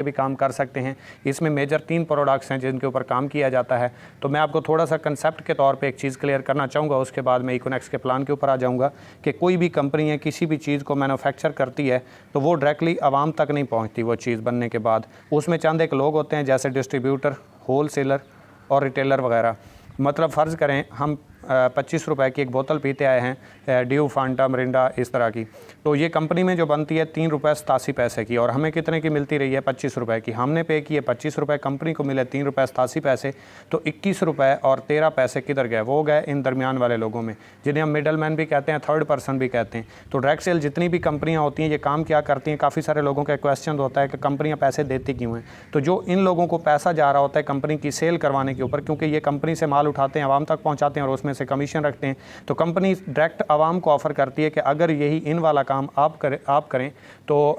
भी काम कर सकते हैं। इसमें मेजर 3 प्रोडक्ट्स हैं जिनके ऊपर काम किया जाता है। तो मैं आपको थोड़ा सा कंसेप्ट के तौर पे एक चीज़ क्लियर करना चाहूँगा, उसके बाद मैं इकोनेक्स के प्लान के ऊपर आ जाऊँगा कि कोई भी कंपनी है किसी भी चीज़ को मैन्युफैक्चर करती है तो वो डायरेक्टली आवाम तक नहीं पहुँचती। वो चीज़ बनने के बाद उसमें चंद एक लोग होते हैं जैसे डिस्ट्रीब्यूटर, होल सेलर और रिटेलर वगैरह। मतलब फ़र्ज़ करें हम 25 रुपए की एक बोतल पीते आए हैं, ड्यू, फांटा, मिरिंडा, इस तरह की, तो ये कंपनी में जो बनती है 3 रुपये 87 पैसे की, और हमें कितने की मिलती रही है? 25 रुपए की। हमने पे किए 25 रुपये, कंपनी को मिले 3 रुपये 87 पैसे, तो 21 रुपये और 13 पैसे किधर गए? वो गए इन दरमियान वाले लोगों में, जिन्हें हम मिडल मैन भी कहते हैं, थर्ड पर्सन भी कहते हैं। तो डायरेक्ट सेल जितनी भी कंपनियाँ होती हैं ये काम क्या करती हैं? काफ़ी सारे लोगों का क्वेश्चन होता है कि कंपनियाँ पैसे देती क्यों हैं? तो जो इन लोगों को पैसा जा रहा होता है कंपनी की सेल करवाने के ऊपर, क्योंकि ये कंपनी से माल उठाते हैं, आवाम तक पहुँचाते हैं और उसमें से कमीशन रखते हैं, तो कंपनी डायरेक्ट आवाम को ऑफर करती है कि अगर यही इन वाला काम आप करें तो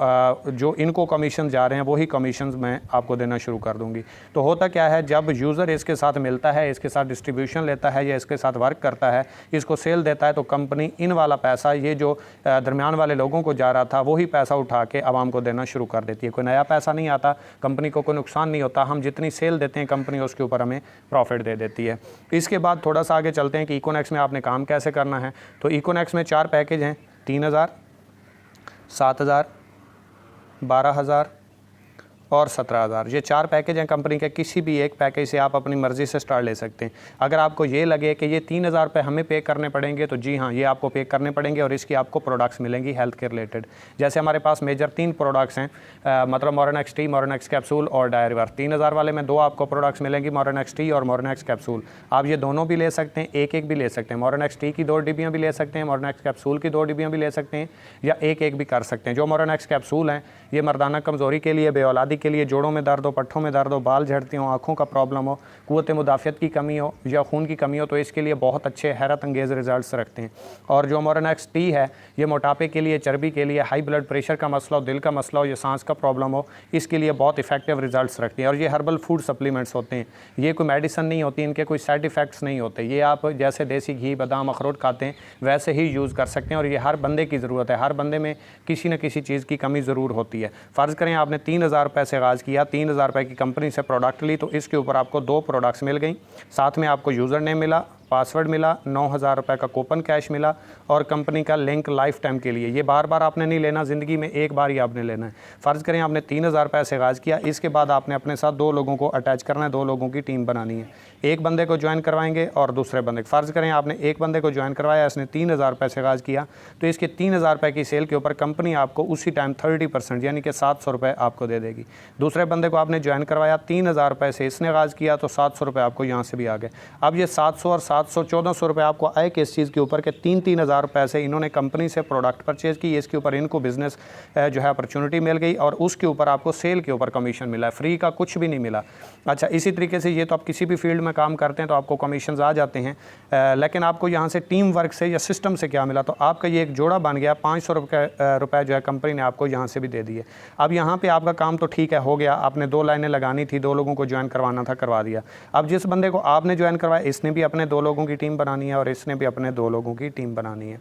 जो इनको कमीशन जा रहे हैं वही कमीशन मैं आपको देना शुरू कर दूंगी। तो होता क्या है, जब यूज़र इसके साथ मिलता है, इसके साथ डिस्ट्रीब्यूशन लेता है या इसके साथ वर्क करता है, इसको सेल देता है, तो कंपनी इन वाला पैसा, ये जो दरमियान वाले लोगों को जा रहा था, वही पैसा उठा के आवाम को देना शुरू कर देती है। कोई नया पैसा नहीं आता, कंपनी को कोई नुकसान नहीं होता, हम जितनी सेल देते हैं कंपनी उसके ऊपर हमें प्रॉफिट दे देती है। इसके बाद थोड़ा सा आगे चलते हैं कि इकोनेक्स में आपने काम कैसे करना है। तो इकोनेक्स में 4 पैकेज हैं, 3000, 7000, 12000 और 17,000। ये 4 पैकेज हैं कंपनी के। किसी भी एक पैकेज से आप अपनी मर्ज़ी से स्टार्ट ले सकते हैं। अगर आपको ये लगे कि ये 3,000 रुपये हमें पे करने पड़ेंगे, तो जी हाँ, ये आपको पे करने पड़ेंगे और इसकी आपको प्रोडक्ट्स मिलेंगी हेल्थ के रिलेटेड। जैसे हमारे पास मेजर 3 प्रोडक्ट्स हैं, मतलब मोरेनेक्स टी, मोरेनेक्स कैप्सूल और डायरीवर। 3,000 वाले में 2 आपको प्रोडक्ट्स मिलेंगी, मोरेनेक्स टी और मोरेनेक्स कैप्सूल। आप ये दोनों भी ले सकते हैं, एक एक भी ले सकते हैं। मोरेनेक्स टी की 2 डिब्बियाँ भी ले सकते हैं, मोरेनेक्स कैप्सूल की 2 डिब्बियाँ भी ले सकते हैं, या एक एक भी कर सकते हैं। जो मोरेनेक्स कैप्सूल हैं ये मर्दाना कमज़ोरी के लिए, बेऔलादी के लिए, जोड़ों में दर्द हो, पट्ठों में दर्द हो, बाल झड़ते हो, आँखों का प्रॉब्लम हो, क़ुव्वत मुदाफ़ियत की कमी हो या खून की कमी हो, तो इसके लिए बहुत अच्छे हैरत अंगेज़ रिजल्ट्स रखते हैं। और जो मोरेनेक्स टी है ये मोटापे के लिए, चर्बी के लिए, हाई ब्लड प्रेशर का मसला हो, दिल का मसला हो या सांस का प्रॉब्लम हो, इसके लिए बहुत इफेक्टिव रिजल्ट्स रखती हैं। और ये हर्बल फूड सप्लीमेंट्स होते हैं, ये कोई मेडिसिन नहीं होती, इनके कोई साइड इफ़ेक्ट्स नहीं होते। ये आप जैसे देसी घी, बादाम, अखरोट खाते हैं वैसे ही यूज़ कर सकते हैं। और ये हर बंदे की ज़रूरत है, हर बंदे में किसी न किसी चीज़ की कमी ज़रूर होती है। फ़र्ज़ करें आपने 3,000 रुपये से आगाज़ किया, 3,000 रुपये की कंपनी से प्रोडक्ट ली, तो इसके ऊपर आपको 2 प्रोडक्ट्स मिल गई, साथ में आपको यूज़र नेम मिला, पासवर्ड मिला, 9,000 रुपये का कूपन कैश मिला और कंपनी का लिंक लाइफ टाइम के लिए। ये बार बार आपने नहीं लेना, ज़िंदगी में एक बार ही आपने लेना है। फ़र्ज़ करें आपने 3,000 रुपये से आगाज़ किया, इसके बाद आपने अपने साथ 2 लोगों को अटैच करना है, 2 लोगों की टीम बनानी है। एक बंदे को ज्वाइन करवाएंगे और दूसरे बंदे, फ़र्ज़ करें आपने एक बंदे को ज्वाइन करवाया, इसने 3,000 रुपये से आगाज़ किया, तो इसके 3,000 रुपये की सेल के ऊपर कंपनी आपको उसी टाइम 30% यानी कि 700 रुपये आपको दे देगी। दूसरे बंदे को आपने ज्वाइन करवाया, 3,000 रुपये से इसने आगाज़ किया, तो 700 रुपये आपको यहाँ से भी आ गए। अब ये 700 और 700 1,400 रुपये आपको आए किस चीज़ के ऊपर के 3-3 हज़ार रुपये से इन्होंने कंपनी से प्रोडक्ट परचेज़ की, इसके ऊपर इनको बिज़नेस जो है अपॉर्चुनिटी मिल गई और उसके ऊपर आपको सेल के ऊपर कमीशन मिला है, फ्री का कुछ भी नहीं मिला। अच्छा, इसी तरीके से ये तो आप किसी भी फील्ड में काम करते हैं तो आपको कमीशन आ जाते हैं, लेकिन आपको यहाँ से टीम वर्क से या सिस्टम से क्या मिला, तो आपका ये एक जोड़ा बन गया, 500 रुपये जो है कंपनी ने आपको यहाँ से भी दे दिए। अब यहाँ पे आपका काम तो ठीक है, हो गया, आपने 2 लाइनें लगानी थी, 2 लोगों को ज्वाइन करवाना था, करवा दिया। अब जिस बंदे को आपने ज्वाइन करवाया इसने भी अपने 2 लोगों की टीम बनानी है और इसने भी अपने 2 लोगों की टीम बनानी है,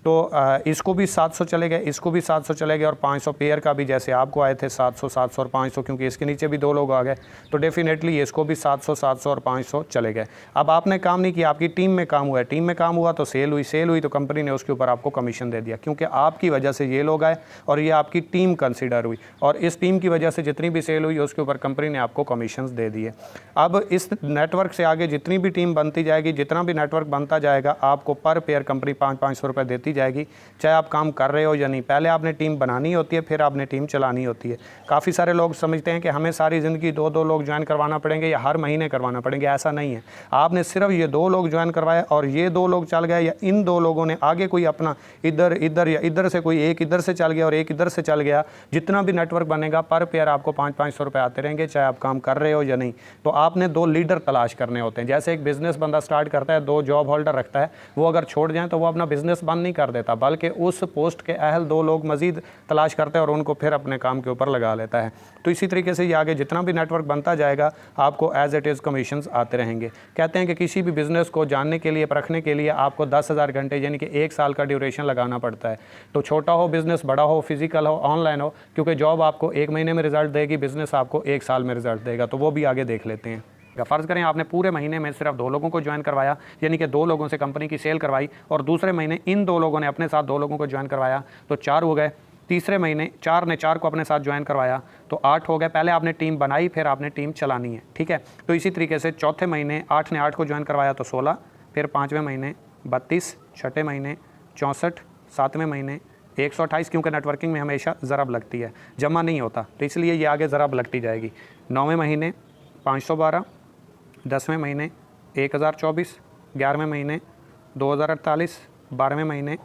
तो इसको भी 700 चले गए, इसको भी 700 चले गए और 500 पेयर का भी जैसे आपको आए थे 700, 700 और 500, क्योंकि इसके नीचे भी 2 लोग आ गए, तो डेफिनेटली इसको भी 700, 700 और 500 चले गए। अब आपने काम नहीं किया, आपकी टीम में काम हुआ है, टीम में काम हुआ तो सेल हुई तो कंपनी ने उसके ऊपर आपको कमीशन दे दिया, क्योंकि आपकी वजह से ये लोग आए और ये आपकी टीम कंसिडर हुई और इस टीम की वजह से जितनी भी सेल हुई उसके ऊपर कंपनी ने आपको कमीशन दे दिए। अब इस नेटवर्क से आगे जितनी भी टीम बनती जाएगी, जितना भी नेटवर्क बनता जाएगा, आपको पर पेयर कंपनी 500-500 रुपये देती जाएगी, चाहे आप काम कर रहे हो या नहीं। पहले आपने टीम बनानी होती है, फिर आपने टीम चलानी होती है। काफ़ी सारे लोग समझते हैं कि हमें सारी ज़िंदगी 2-2 लोग ज्वाइन करवाना पड़ेंगे या हर महीने करवाना पड़ेंगे, ऐसा नहीं है। आपने सिर्फ ये 2 लोग ज्वाइन करवाए और ये 2 लोग चल गए या इन 2 लोगों ने आगे कोई अपना इधर या इधर से कोई एक इधर से चल गया और एक इधर से चल गया, जितना भी नेटवर्क बनेगा पर पेयर आपको 500-500 रुपये आते रहेंगे, चाहे आप काम कर रहे हो या नहीं। तो आपने 2 लीडर तलाश करने होते हैं। जैसे एक बिज़नेस बंदा स्टार्ट करता है, 2 जॉब होल्डर रखता है, वो अगर छोड़ जाएँ तो वो अपना बिज़नेस बंद नहीं कर देता, बल्कि उस पोस्ट के अहल 2 लोग मज़ीद तलाश करते हैं और उनको फिर अपने काम के ऊपर लगा लेता है। तो इसी तरीके से ये आगे जितना भी नेटवर्क बनता जाएगा आपको एज इट इज़ कमीशंस आते रहेंगे। कहते हैं कि किसी भी बिज़नेस को जानने के लिए, परखने के लिए आपको 10,000 घंटे यानी कि 1 साल का ड्यूरेशन लगाना पड़ता है। तो छोटा हो बिज़नेस, बड़ा हो, फिजिकल हो, ऑनलाइन हो, क्योंकि जॉब आपको 1 महीने में रिजल्ट देगी, बिज़नेस आपको 1 साल में रिजल्ट देगा। तो वो भी आगे देख लेते हैं। फ़र्ज़ करें आपने पूरे महीने में सिर्फ 2 लोगों को ज्वाइन करवाया, यानी कि 2 लोगों से कंपनी की सेल करवाई, और दूसरे महीने इन 2 लोगों ने अपने साथ 2 लोगों को ज्वाइन करवाया, तो 4 हो गए। तीसरे महीने 4 ने 4 को अपने साथ ज्वाइन करवाया, तो 8 हो गए। पहले आपने टीम बनाई, फिर आपने टीम चलानी है, ठीक है। तो इसी तरीके से चौथे महीने 8 ने 8 को ज्वाइन करवाया तो 16, फिर 5वें महीने 32, छठे महीने 64, 7वें महीने 128, क्योंकि नेटवर्किंग में हमेशा ज़रब लगती है, जमा नहीं होता, तो इसलिए ये आगे ज़रब लगती जाएगी। 9वें महीने 512, 10वें महीने 1024, 11वें महीने 2048, 12वें महीने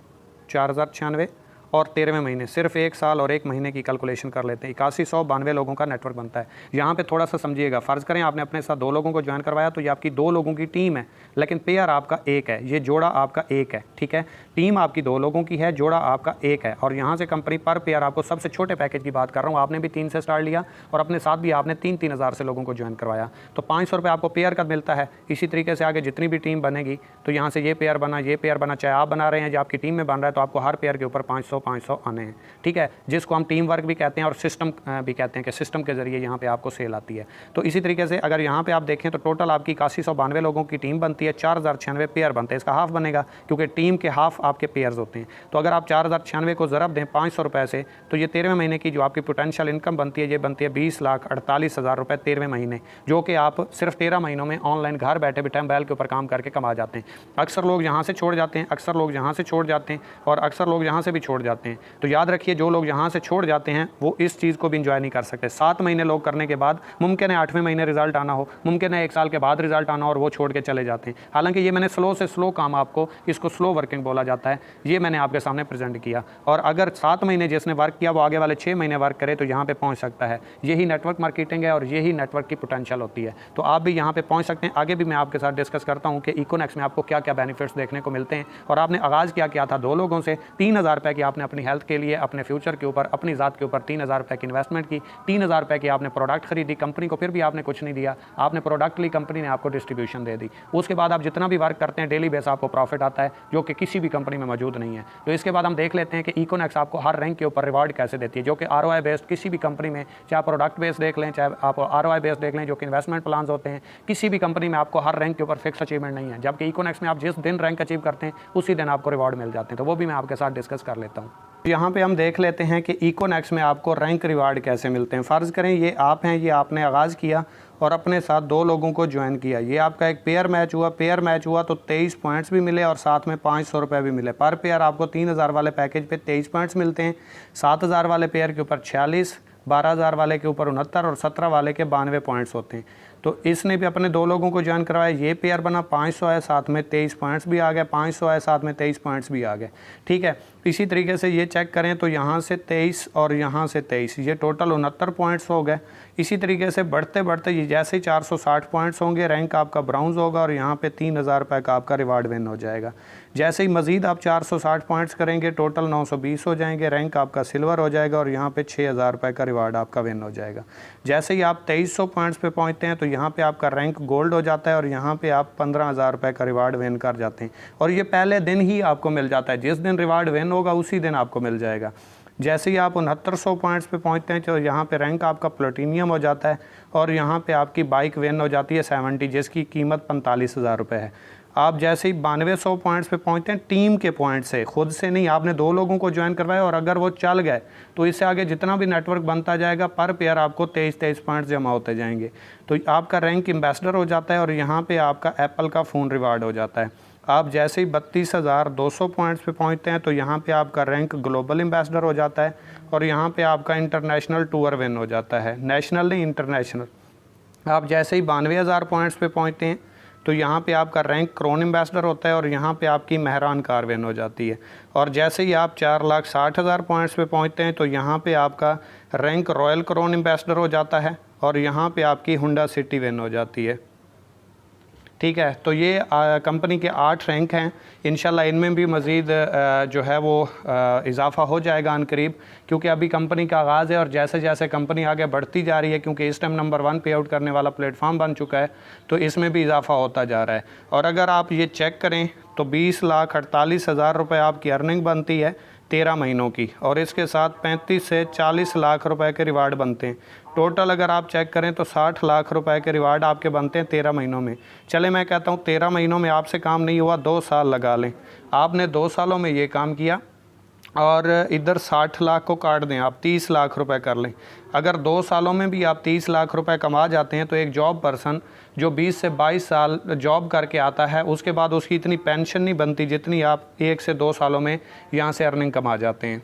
4096 और 13वें महीने सिर्फ 1 साल और 1 महीने की कैलकुलेशन कर लेते हैं, 8192 लोगों का नेटवर्क बनता है। यहाँ पे थोड़ा सा समझिएगा, फ़र्ज़ करें आपने अपने साथ 2 लोगों को ज्वाइन करवाया, तो ये आपकी 2 लोगों की टीम है, लेकिन पेयर आपका 1 है, ये जोड़ा आपका 1 है, ठीक है। टीम आपकी 2 लोगों की है, जोड़ा आपका 1 है, और यहाँ से कंपनी पर पेयर, आपको सबसे छोटे पैकेज की बात कर रहा हूँ, आपने भी 3 से स्टार्ट लिया और अपने साथ भी आपने 3-3 हज़ार से लोगों को ज्वाइन करवाया, तो 500 रुपये आपको पेयर का मिलता है। इसी तरीके से आगे जितनी भी टीम बनेगी, तो यहाँ से ये पेयर बना, ये पेयर बना, चाहे आप बना रहे हैं या आपकी टीम में बन रहा है, तो आपको हर पेयर के ऊपर 500 आने हैं, ठीक है, जिसको हम टीम वर्क भी कहते हैं और सिस्टम भी कहते हैं कि सिस्टम के ज़रिए यहाँ पे आपको सेल आती है। तो इसी तरीके से अगर यहाँ पे आप देखें तो टोटल आपकी 8192 लोगों की टीम बनती है, 4096 पेयर बनते हैं। इसका हाफ बनेगा क्योंकि टीम के हाफ आपके पेयर्स होते हैं। तो अगर आप 4096 को ज़रब दें 500 रुपये से, तो ये 13वें महीने की जो आपकी पोटेंशियल इनकम बनती है, ये बनती है 20,48,000 रुपये 13वें महीने, जो कि आप सिर्फ 13 महीनों में ऑनलाइन घर बैठे बैठे मोबाइल के ऊपर काम करके कमा जाते हैं। अक्सर लोग यहाँ से छोड़ जाते हैं, अक्सर लोग यहाँ से छोड़ जाते हैं, और अक्सर लोग यहाँ से भी छोड़ जाते हैं। तो याद रखिए, जो लोग यहाँ से छोड़ जाते हैं वो इस चीज़ को भी इंजॉय नहीं कर सकते। 7 महीने लोग करने के बाद मुमकिन है 8वें महीने रिजल्ट आना हो, मुमकिन है 1 साल के बाद रिजल्ट आना हो, और वो छोड़ के चले जाते हैं। हालांकि ये मैंने स्लो से स्लो काम, आपको इसको स्लो वर्किंग बोला जाता है, ये मैंने आपके सामने प्रेजेंट किया। और अगर 7 महीने जिसने वर्क किया वो आगे वाले 6 महीने वर्क करे तो यहाँ पे पहुँच सकता है। यही नेटवर्क मार्केटिंग है और यही नेटवर्क की पोटेंशियल होती है। तो आप भी यहाँ पे पहुँच सकते हैं। आगे भी मैं आपके साथ डिस्कस करता हूँ कि इकोनेक्स में आपको क्या क्या बेनिफिट्स देखने को मिलते हैं। और आपने आगाज़ क्या किया था 2 लोगों से, 3000 रुपये की आपने अपनी हेल्थ के लिए, अपने फ्यूचर के ऊपर, अपनी ज़ात के ऊपर 3000 रुपये की इन्वेस्टमेंट की, 3000 रुपये की आपने प्रोडक्ट खरीदी, कंपनी को फिर भी आपने कुछ नहीं दिया, आपने प्रोडक्ट ली, कंपनी ने आपको डिस्ट्रीब्यूशन दे दी। उसके बाद आप जितना भी वर्क करते हैं डेली बेस आपको प्रॉफिट आता है, जो कि किसी भी कंपनी में मौजूद नहीं है। तो इसके बाद हम देख लेते हैं कि इकोनेक्स आपको हर रैंक के ऊपर रिवार्ड कैसे देती है, जो कि ROI बेस्ड किसी भी कंपनी में, चाहे आप प्रोडक्ट बेस्ड देख लें, चाहे आप ROI बेस्ड देख लें, जो कि इन्वेस्टमेंट प्लान होते हैं, किसी भी कंपनी में आपको हर रैंक के ऊपर फिक्स अचीवमेंट नहीं है। जबकि इकोनेक्स में आप जिस दिन रैंक अचीव करते हैं उसी दिन आपको रिवार्ड मिल जाते हैं। तो वो भी मैं आपके साथ डिस्कस कर लेता हूँ। यहाँ पे हम देख लेते हैं कि इकोनेक्स में आपको रैंक रिवार्ड कैसे मिलते हैं। फ़र्ज़ करें ये आप हैं, ये आपने आगाज़ किया और अपने साथ 2 लोगों को ज्वाइन किया, ये आपका एक पेयर मैच हुआ, तो 23 पॉइंट्स भी मिले और साथ में 500 रुपये भी मिले। पर पेयर आपको 3000 वाले पैकेज पे 23 पॉइंट्स मिलते हैं, 7000 वाले पेयर के ऊपर 46, 12000 वाले के ऊपर 69 और 17 वाले के 92 पॉइंट्स होते हैं। तो इसने भी अपने 2 लोगों को ज्वाइन करवाया, ये पेयर बना, 500 है, साथ में 23 पॉइंट्स भी आ गए, 500 है, साथ में 23 पॉइंट्स भी आ गए, ठीक है। इसी तरीके से ये चेक करें तो यहाँ से 23 और यहाँ से 23, ये टोटल 69 पॉइंट्स हो गए। इसी तरीके से बढ़ते बढ़ते ये जैसे ही 460 पॉइंट्स होंगे, रैंक आपका ब्राउन्ज होगा और यहाँ पे 3000 रुपये का आपका रिवार्ड विन हो जाएगा। जैसे ही मज़ीद आप 460 पॉइंट्स करेंगे, टोटल 920 हो जाएंगे, रैंक आपका सिल्वर हो जाएगा और यहाँ पे 6000 रुपये का रिवार्ड आपका विन हो जाएगा। जैसे ही आप 2300 पॉइंट्स पे पहुँचते हैं तो यहाँ पे आपका रैंक गोल्ड हो जाता है और यहाँ पे आप 15000 रुपये का रिवार्ड विन कर जाते हैं। और ये पहले दिन ही आपको मिल जाता है, जिस दिन रिवार्ड विन होगा उसी दिन आपको मिल जाएगा। जैसे ही आप 6900 पॉइंट्स पे पहुंचते हैं तो यहाँ पे रैंक आपका प्लेटिनियम हो जाता है और यहाँ पे आपकी बाइक विन हो जाती है 70, जिसकी कीमत 45,000 रुपये है। आप जैसे ही 9200 पॉइंट्स पे पहुंचते हैं, टीम के पॉइंट से, खुद से नहीं, आपने 2 लोगों को ज्वाइन करवाया और अगर वो चल गए तो इससे आगे जितना भी नेटवर्क बनता जाएगा पर पेयर आपको 23 पॉइंट्स जमा होते जाएंगे। तो आपका रैंक एम्बेसडर हो जाता है और यहाँ पे आपका एप्पल का फ़ोन रिवार्ड हो जाता है। आप जैसे ही 32,200 पॉइंट्स पे पहुंचते हैं तो यहाँ पे आपका रैंक ग्लोबल एम्बेसडर हो जाता है और यहाँ पे आपका इंटरनेशनल टूर विन हो जाता है, नेशनल नहीं इंटरनेशनल। आप जैसे ही 92,000 पॉइंट्स पे पहुंचते हैं तो यहाँ पे आपका रैंक क्रोन एम्बेसडर होता है और यहाँ पे आपकी मेहरान कार विन हो जाती है। और जैसे ही आप 4,60,000 पॉइंट्स पे पहुँचते हैं तो यहाँ पे आपका रैंक रॉयल क्रोन एम्बेसडर हो जाता है और यहाँ पे आपकी हुंडा सिटी विन हो जाती है, ठीक है। तो ये कंपनी के 8 रैंक हैं। इंशाल्लाह इनमें भी मज़ीद जो है वो इजाफ़ा हो जाएगा अनकरीब, क्योंकि अभी कंपनी का आगाज़ है और जैसे जैसे कंपनी आगे बढ़ती जा रही है, क्योंकि इस टाइम नंबर 1 पे आउट करने वाला प्लेटफॉर्म बन चुका है, तो इसमें भी इजाफ़ा होता जा रहा है। और अगर आप ये चेक करें तो 20,48,000 रुपये आपकी अर्निंग बनती है 13 महीनों की, और इसके साथ 35 से 40 लाख रुपए के रिवार्ड बनते हैं। टोटल अगर आप चेक करें तो 60 लाख रुपए के रिवार्ड आपके बनते हैं 13 महीनों में। चले मैं कहता हूँ 13 महीनों में आपसे काम नहीं हुआ, 2 साल लगा लें। आपने 2 सालों में ये काम किया और इधर 60 लाख को काट दें, आप 30 लाख रुपए कर लें। अगर 2 सालों में भी आप 30 लाख रुपए कमा जाते हैं तो एक जॉब पर्सन जो 20 से 22 साल जॉब करके आता है, उसके बाद उसकी इतनी पेंशन नहीं बनती जितनी आप 1 से 2 सालों में यहाँ से अर्निंग कमा जाते हैं।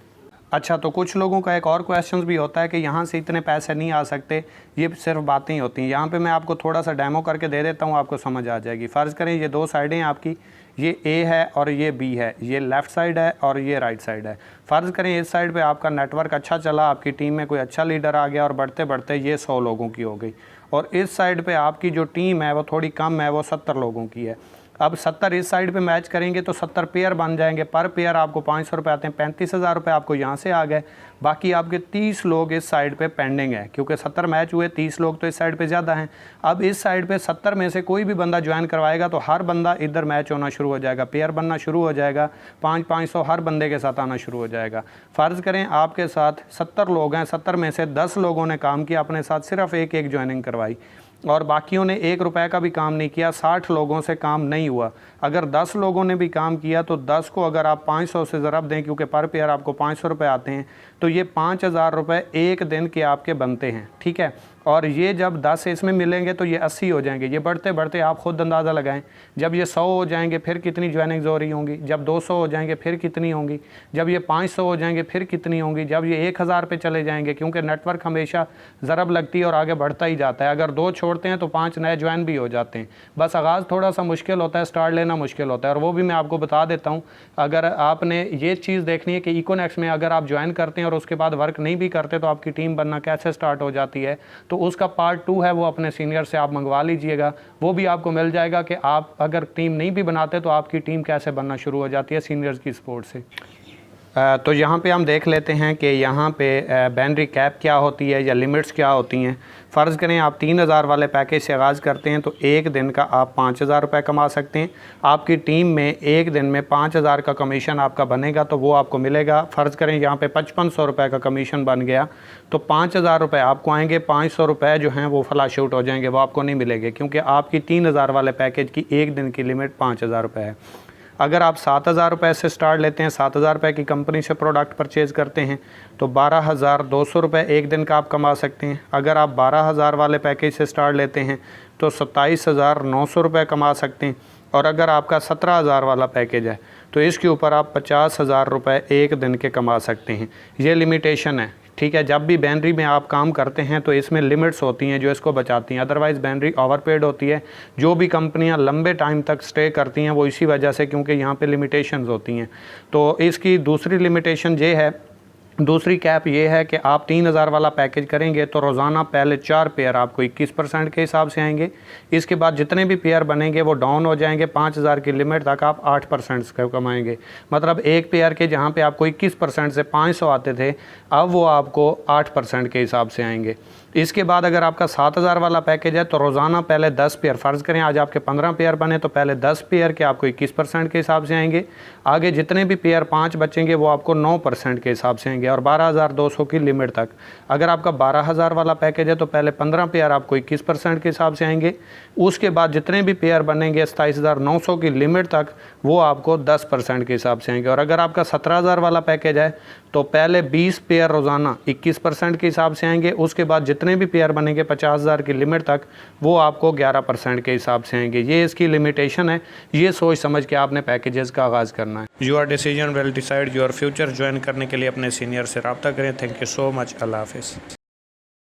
अच्छा, तो कुछ लोगों का एक और क्वेश्चन भी होता है कि यहाँ से इतने पैसे नहीं आ सकते, ये सिर्फ बातें ही होती हैं। यहाँ पे मैं आपको थोड़ा सा डेमो करके दे देता हूँ, आपको समझ आ जाएगी। फ़र्ज़ करें ये 2 साइडें हैं आपकी, ये ए है और ये बी है, ये लेफ़्ट साइड है और ये राइट साइड है। फ़र्ज़ करें इस साइड पे आपका नेटवर्क अच्छा चला, आपकी टीम में कोई अच्छा लीडर आ गया और बढ़ते बढ़ते ये 100 लोगों की हो गई, और इस साइड पे आपकी जो टीम है वो थोड़ी कम है, वो 70 लोगों की है। अब 70 इस साइड पे मैच करेंगे तो 70 पेयर बन जाएंगे। पर पेयर आपको 500 रुपये आते हैं, 35,000 रुपये आपको यहाँ से आ गए। बाकी आपके 30 लोग इस साइड पे पेंडिंग है, क्योंकि 70 मैच हुए, 30 लोग तो इस साइड पे ज़्यादा हैं। अब इस साइड पे 70 में से कोई भी बंदा ज्वाइन करवाएगा तो हर बंदा इधर मैच होना शुरू हो जाएगा, पेयर बनना शुरू हो जाएगा, 500 हर बंदे के साथ आना शुरू हो जाएगा। फ़र्ज़ करें आपके साथ 70 लोग हैं, 70 में से 10 लोगों ने काम किया, अपने साथ सिर्फ एक ज्वाइनिंग करवाई और बाकियों ने 1 रुपये का भी काम नहीं किया। 60 लोगों से काम नहीं हुआ। अगर 10 लोगों ने भी काम किया तो 10 को अगर आप 500 से ज़रब दें, क्योंकि पर पेयर आपको 500 रुपये आते हैं, तो ये 5,000 रुपये एक दिन के आपके बनते हैं, ठीक है। और ये जब 10 इसमें मिलेंगे तो ये 80 हो जाएंगे। ये बढ़ते बढ़ते आप ख़ुद अंदाज़ा लगाएं, जब ये 100 हो जाएंगे फिर कितनी ज्वाइनिंग्स हो रही होंगी, जब 200 हो जाएंगे फिर कितनी होंगी, जब ये 500 हो जाएंगे फिर कितनी होंगी, जब ये 1,000 पे चले जाएंगे, क्योंकि नेटवर्क हमेशा ज़रब लगती है और आगे बढ़ता ही जाता है। अगर 2 छोड़ते हैं तो 5 नए ज्वाइन भी हो जाते हैं। बस आगाज़ थोड़ा सा मुश्किल होता है, स्टार्ट लेना मुश्किल होता है, और वो भी मैं आपको बता देता हूँ। अगर आपने ये चीज़ देखनी है कि इकोनेक्स में अगर आप ज्वाइन करते हैं और उसके बाद वर्क नहीं भी करते तो आपकी टीम बनना कैसे स्टार्ट हो जाती है, तो उसका पार्ट 2 है, वो अपने सीनियर से आप मंगवा लीजिएगा। वो भी आपको मिल जाएगा कि आप अगर टीम नहीं भी बनाते तो आपकी टीम कैसे बनना शुरू हो जाती है सीनियर्स की सपोर्ट से। तो यहाँ पे हम देख लेते हैं कि यहाँ पे बैनरी कैप क्या होती है या लिमिट्स क्या होती हैं। फ़र्ज़ करें आप 3,000 वाले पैकेज से आगाज़ करते हैं तो एक दिन का आप 5,000 रुपये कमा सकते हैं। आपकी टीम में एक दिन में 5,000 का कमीशन आपका बनेगा तो वो आपको मिलेगा। फ़र्ज़ करें यहाँ पे 5500 रुपये का कमीशन बन गया तो 5,000 रुपये आपको आएंगे, 500 रुपये जो हैं वो फ्लैश आउट हो जाएंगे, वो आपको नहीं मिलेंगे, क्योंकि आपकी 3,000 वाले पैकेज की एक दिन की लिमिट 5,000 रुपये है। अगर आप 7,000 रुपये से स्टार्ट लेते हैं, 7,000 रुपये की कंपनी से प्रोडक्ट परचेज़ करते हैं तो 12,200 रुपये एक दिन का आप कमा सकते हैं। अगर आप 12,000 वाले पैकेज से स्टार्ट लेते हैं तो 27,900 रुपये कमा सकते हैं। और अगर आपका 17,000 वाला पैकेज है तो इसके ऊपर आप 50,000 रुपये एक दिन के कमा सकते हैं। ये लिमिटेशन है, ठीक है। जब भी बैनरी में आप काम करते हैं तो इसमें लिमिट्स होती हैं जो इसको बचाती हैं, अदरवाइज़ बैनरी ओवरपेड होती है। जो भी कंपनियां लंबे टाइम तक स्टे करती हैं वो इसी वजह से, क्योंकि यहाँ पे लिमिटेशंस होती हैं। तो इसकी दूसरी लिमिटेशन ये है, दूसरी कैप ये है कि आप 3,000 वाला पैकेज करेंगे तो रोज़ाना पहले 4 पेयर आपको 21% के हिसाब से आएंगे। इसके बाद जितने भी पेयर बनेंगे वो डाउन हो जाएंगे, 5,000 की लिमिट तक आप 8% का कमाएंगे। मतलब एक पेयर के जहाँ पे आपको 21% से 500 आते थे, अब वो आपको 8% के हिसाब से आएंगे। इसके बाद अगर आपका 7,000 वाला पैकेज है तो रोज़ाना पहले 10 पेयर, फ़र्ज़ करें आज आपके 15 पेयर बने तो पहले 10 पेयर के आपको 21% के हिसाब से आएंगे। आगे जितने भी पेयर 5 बचेंगे वो आपको 9% के हिसाब से आएंगे, और 12,200 की लिमिट तक। अगर आपका 12,000 वाला पैकेज है तो पहले 15 पेयर आपको 21% के हिसाब से आएंगे। उसके बाद जितने भी पेयर बनेंगे 27,900 की लिमिट तक वो आपको 10% के हिसाब से आएंगे। और अगर आपका 17,000 वाला पैकेज है तो पहले 20 पेयर रोज़ाना 21% के हिसाब से आएंगे। उसके बाद जितने भी पेयर बनेंगे 50,000 की लिमिट तक वो आपको 11% के हिसाब से आएंगे। ये इसकी लिमिटेशन है, ये सोच समझ के आपने पैकेजेस का आगाज़ करना है। Your decision will decide your future. Join करने के लिए अपने सीनियर से रब्ता करें। Thank you so much. अल्लाह हाफिज़।